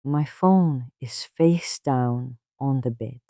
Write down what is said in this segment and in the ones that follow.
My phone is face down on the bed.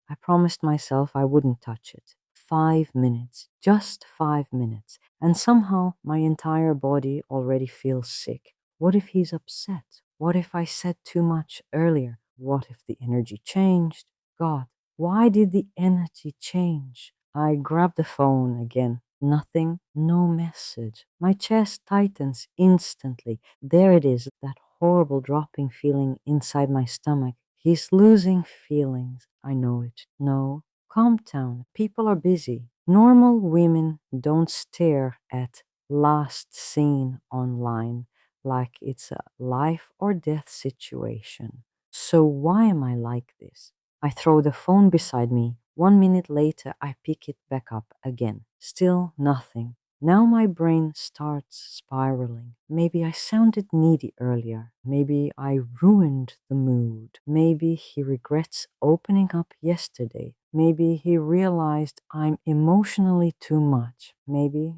I promised myself I wouldn't touch it. 5 minutes, just 5 minutes, and somehow my entire body already feels sick. What if he's upset? What if I said too much earlier? What if the energy changed? God, why did the energy change? I grab the phone again. Nothing, no message. My chest tightens instantly. There it is, that horrible dropping feeling inside my stomach. He's losing feelings. I know it. No, calm down. People are busy. Normal women don't stare at last seen online like it's a life or death situation. So why am I like this? I throw the phone beside me. 1 minute later, I pick it back up again. Still nothing. Now my brain starts spiraling. Maybe I sounded needy earlier. Maybe I ruined the mood. Maybe he regrets opening up yesterday. Maybe he realized I'm emotionally too much. Maybe.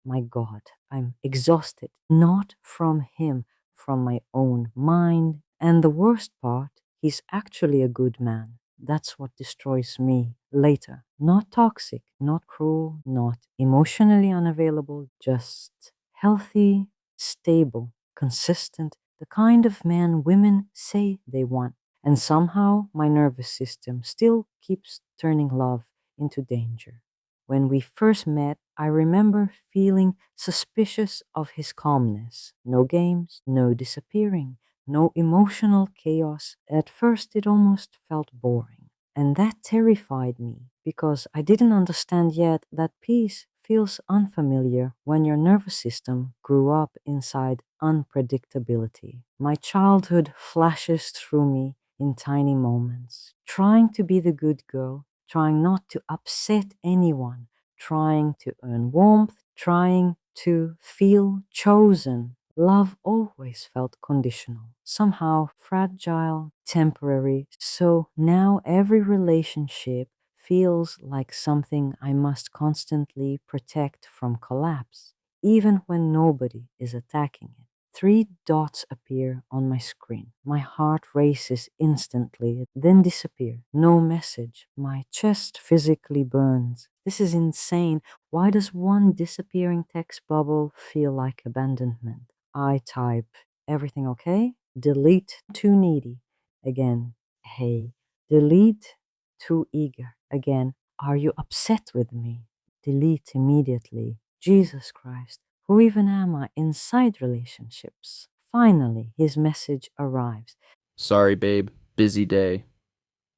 My God, I'm exhausted. Not from him, from my own mind. And the worst part, he's actually a good man. That's what destroys me later. Not toxic, not cruel, not emotionally unavailable, just healthy, stable, consistent, the kind of man women say they want. And somehow my nervous system still keeps turning love into danger. When we first met, I remember feeling suspicious of his calmness. No games, no disappearing, no emotional chaos. At first, it almost felt boring. And that terrified me because I didn't understand yet that peace feels unfamiliar when your nervous system grew up inside unpredictability. My childhood flashes through me in tiny moments, trying to be the good girl, trying not to upset anyone, trying to earn warmth, trying to feel chosen. Love always felt conditional, somehow fragile, temporary. So now every relationship feels like something I must constantly protect from collapse, even when nobody is attacking it. Three dots appear on my screen. My heart races instantly, then disappear. No message. My chest physically burns. This is insane. Why does one disappearing text bubble feel like abandonment? I type, everything okay? Delete, too needy. Again, hey. Delete, too eager. Again, are you upset with me? Delete immediately. Jesus Christ. Who even am I inside relationships? Finally, his message arrives. Sorry, babe. Busy day.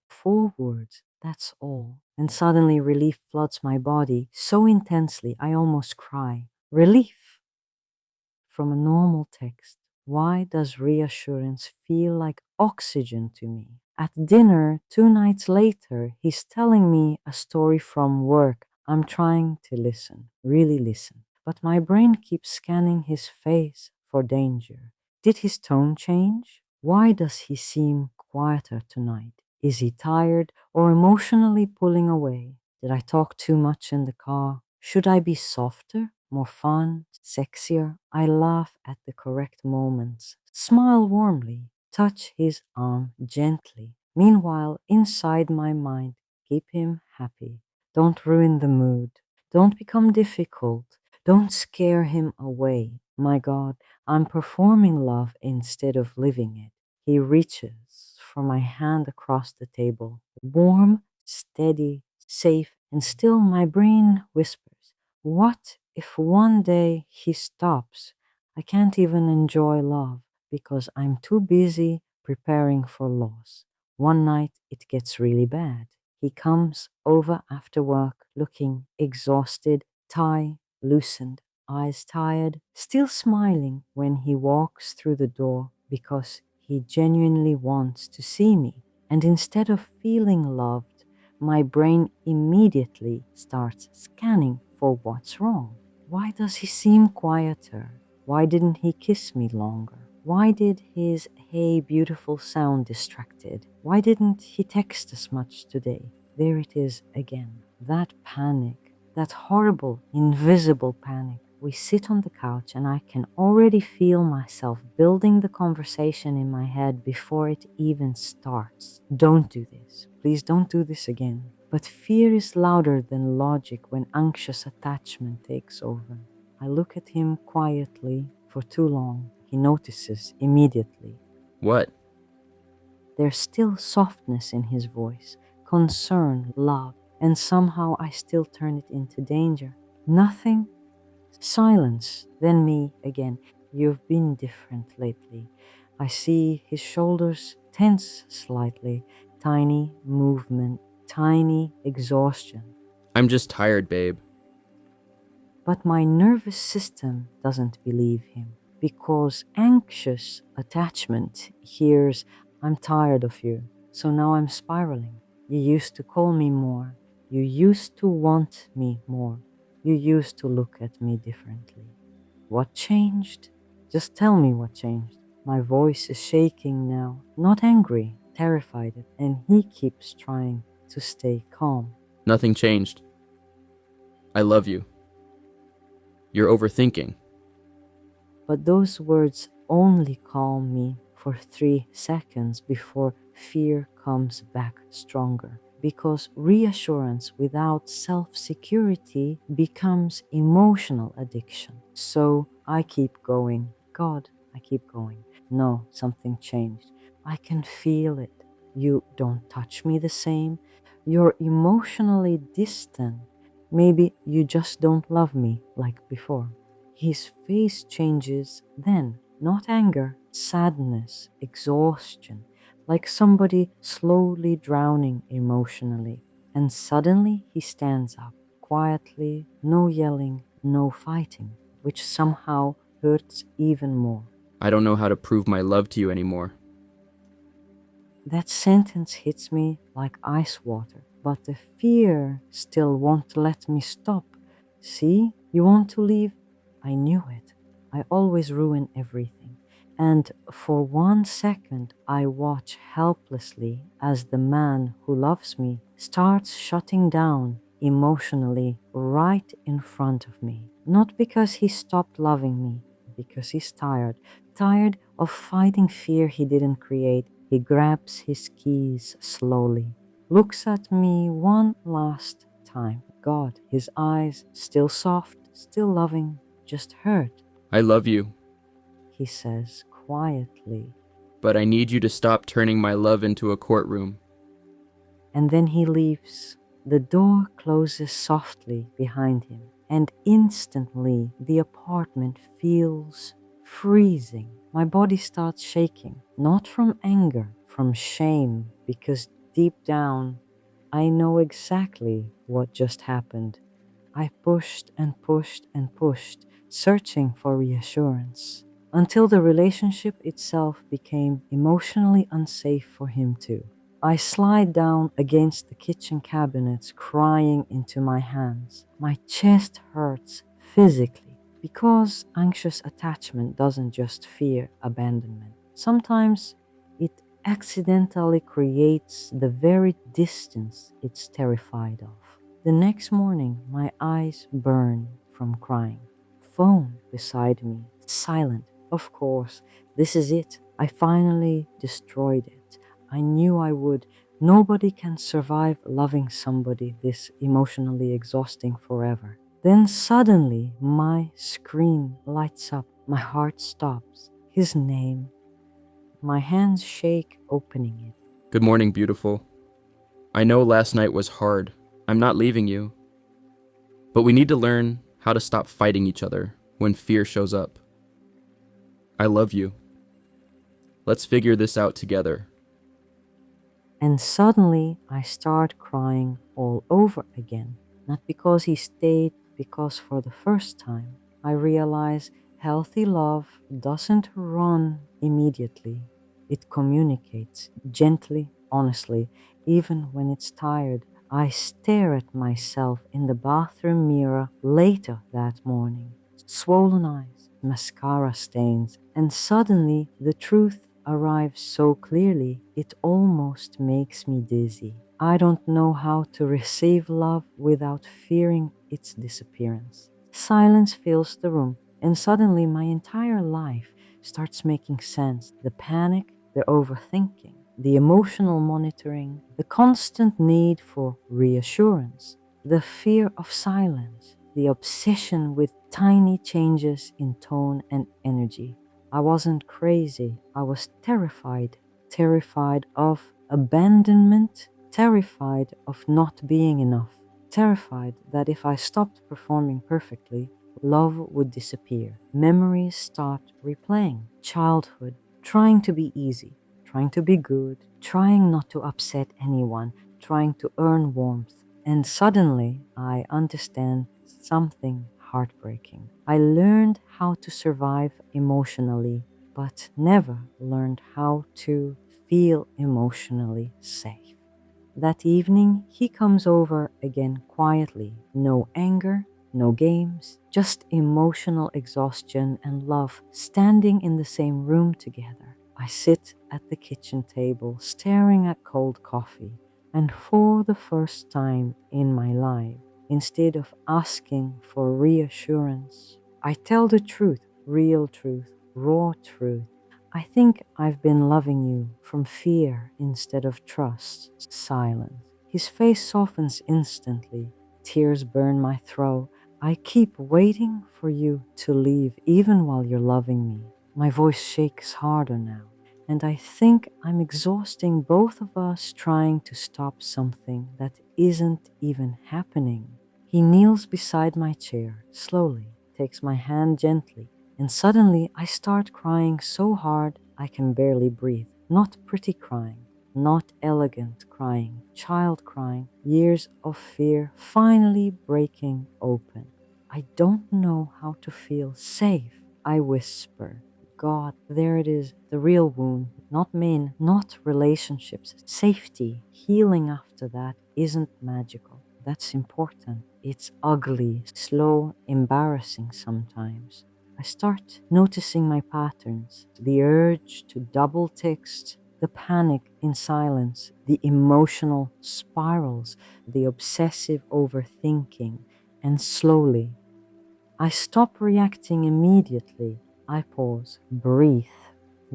4 words, that's all. And suddenly relief floods my body so intensely I almost cry. Relief from a normal text. Why does reassurance feel like oxygen to me? At dinner, 2 nights later, he's telling me a story from work. I'm trying to listen, really listen. But my brain keeps scanning his face for danger. Did his tone change? Why does he seem quieter tonight? Is he tired or emotionally pulling away? Did I talk too much in the car? Should I be softer, more fun, sexier? I laugh at the correct moments, smile warmly, touch his arm gently. Meanwhile, inside my mind, keep him happy. Don't ruin the mood. Don't become difficult. Don't scare him away. My God, I'm performing love instead of living it. He reaches for my hand across the table, warm, steady, safe, and still my brain whispers, what if one day he stops? I can't even enjoy love because I'm too busy preparing for loss. One night it gets really bad. He comes over after work looking exhausted, tie loosened, eyes tired, still smiling when he walks through the door because he genuinely wants to see me. And instead of feeling loved, my brain immediately starts scanning for what's wrong. Why does he seem quieter? Why didn't he kiss me longer? Why did his hey beautiful sound distracted? Why didn't he text as much today? There it is again. That panic, that horrible, invisible panic. We sit on the couch, and I can already feel myself building the conversation in my head before it even starts. Don't do this. Please don't do this again. But fear is louder than logic when anxious attachment takes over. I look at him quietly for too long. He notices immediately. What? There's still softness in his voice, concern, love, and somehow I still turn it into danger. Nothing. Silence. Then me again. You've been different lately. I see his shoulders tense slightly. Tiny movement, tiny exhaustion. I'm just tired, babe. But my nervous system doesn't believe him because anxious attachment hears, I'm tired of you, so now I'm spiraling. You used to call me more. You used to want me more. You used to look at me differently. What changed? Just tell me what changed. My voice is shaking now, not angry, terrified, and he keeps trying to stay calm. Nothing changed. I love you. You're overthinking. But those words only calm me for 3 seconds before fear comes back stronger. Because reassurance without self security becomes emotional addiction. So I keep going. God, I keep going. No, something changed. I can feel it. You don't touch me the same. You're emotionally distant. Maybe you just don't love me like before. His face changes then, not anger, sadness, exhaustion, like somebody slowly drowning emotionally. And suddenly he stands up, quietly, no yelling, no fighting, which somehow hurts even more. I don't know how to prove my love to you anymore. That sentence hits me like ice water, but the fear still won't let me stop. See, you want to leave? I knew it. I always ruin everything. And for 1 second, I watch helplessly as the man who loves me starts shutting down emotionally right in front of me. Not because he stopped loving me, because he's tired. Tired of fighting fear he didn't create. He grabs his keys slowly, looks at me one last time. God, his eyes still soft, still loving, just hurt. I love you, He says quietly. but I need you to stop turning my love into a courtroom. And then he leaves. The door closes softly behind him, and instantly the apartment feels freezing. My body starts shaking, not from anger, from shame, because deep down I know exactly what just happened. I pushed and pushed and pushed, searching for reassurance, until the relationship itself became emotionally unsafe for him too. I slide down against the kitchen cabinets, crying into my hands. My chest hurts physically because anxious attachment doesn't just fear abandonment. Sometimes it accidentally creates the very distance it's terrified of. The next morning, my eyes burn from crying. Phone beside me, silent. Of course, this is it. I finally destroyed it. I knew I would. Nobody can survive loving somebody this emotionally exhausting forever. Then suddenly, my screen lights up. My heart stops. His name. My hands shake opening it. Good morning, beautiful. I know last night was hard. I'm not leaving you. But we need to learn how to stop fighting each other when fear shows up. I love you. Let's figure this out together. And suddenly I start crying all over again. Not because he stayed, because for the first time I realize healthy love doesn't run immediately. It communicates gently, honestly, even when it's tired. I stare at myself in the bathroom mirror later that morning. Swollen eyes, mascara stains, and suddenly the truth arrives so clearly it almost makes me dizzy. I don't know how to receive love without fearing its disappearance. Silence fills the room, and suddenly my entire life starts making sense. The panic, the overthinking, the emotional monitoring, the constant need for reassurance, the fear of silence, the obsession with tiny changes in tone and energy. I wasn't crazy, I was terrified. Terrified of abandonment, terrified of not being enough, terrified that if I stopped performing perfectly, love would disappear. Memories start replaying. Childhood, trying to be easy, trying to be good, trying not to upset anyone, trying to earn warmth. And suddenly, I understand something heartbreaking. I learned how to survive emotionally, but never learned how to feel emotionally safe. That evening, he comes over again quietly. No anger, no games, just emotional exhaustion and love standing in the same room together. I sit at the kitchen table, staring at cold coffee, and for the first time in my life, instead of asking for reassurance, I tell the truth, real truth, raw truth. I think I've been loving you from fear instead of trust. Silence. His face softens instantly. Tears burn my throat. I keep waiting for you to leave even while you're loving me. My voice shakes harder now, and I think I'm exhausting both of us trying to stop something that isn't even happening. He kneels beside my chair, slowly, takes my hand gently, and suddenly I start crying so hard I can barely breathe. Not pretty crying, not elegant crying, child crying, years of fear finally breaking open. I don't know how to feel safe, I whisper. God, there it is, the real wound. Not men, not relationships. Safety, healing after that isn't magical. That's important. It's ugly, slow, embarrassing sometimes. I start noticing my patterns, the urge to double text, the panic in silence, the emotional spirals, the obsessive overthinking, and slowly I stop reacting immediately. I pause, breathe,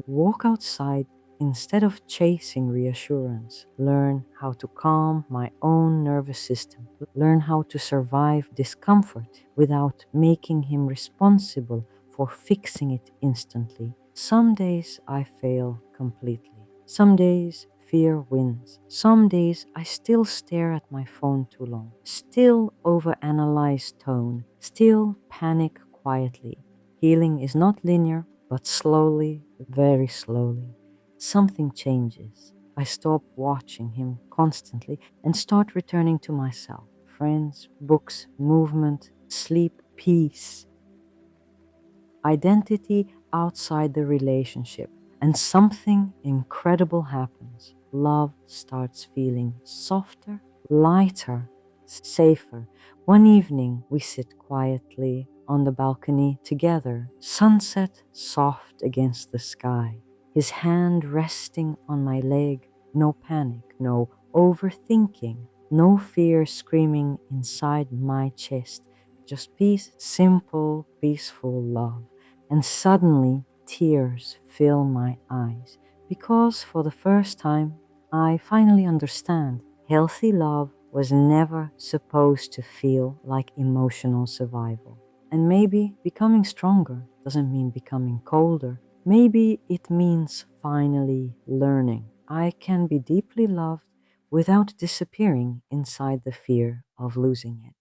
walk outside instead of chasing reassurance. Learn how to calm my own nervous system. Learn how to survive discomfort without making him responsible for fixing it instantly. Some days I fail completely. Some days fear wins. Some days I still stare at my phone too long, still overanalyze tone, still panic quietly. Healing is not linear, but slowly, very slowly, something changes. I stop watching him constantly and start returning to myself. Friends, books, movement, sleep, peace, identity outside the relationship, and something incredible happens. Love starts feeling softer, lighter, safer. One evening, we sit quietly on the balcony together, sunset soft against the sky, his hand resting on my leg. No panic, no overthinking, no fear screaming inside my chest. Just peace, simple, peaceful love. And suddenly tears fill my eyes because for the first time I finally understand healthy love was never supposed to feel like emotional survival. And maybe becoming stronger doesn't mean becoming colder. Maybe it means finally learning I can be deeply loved without disappearing inside the fear of losing it.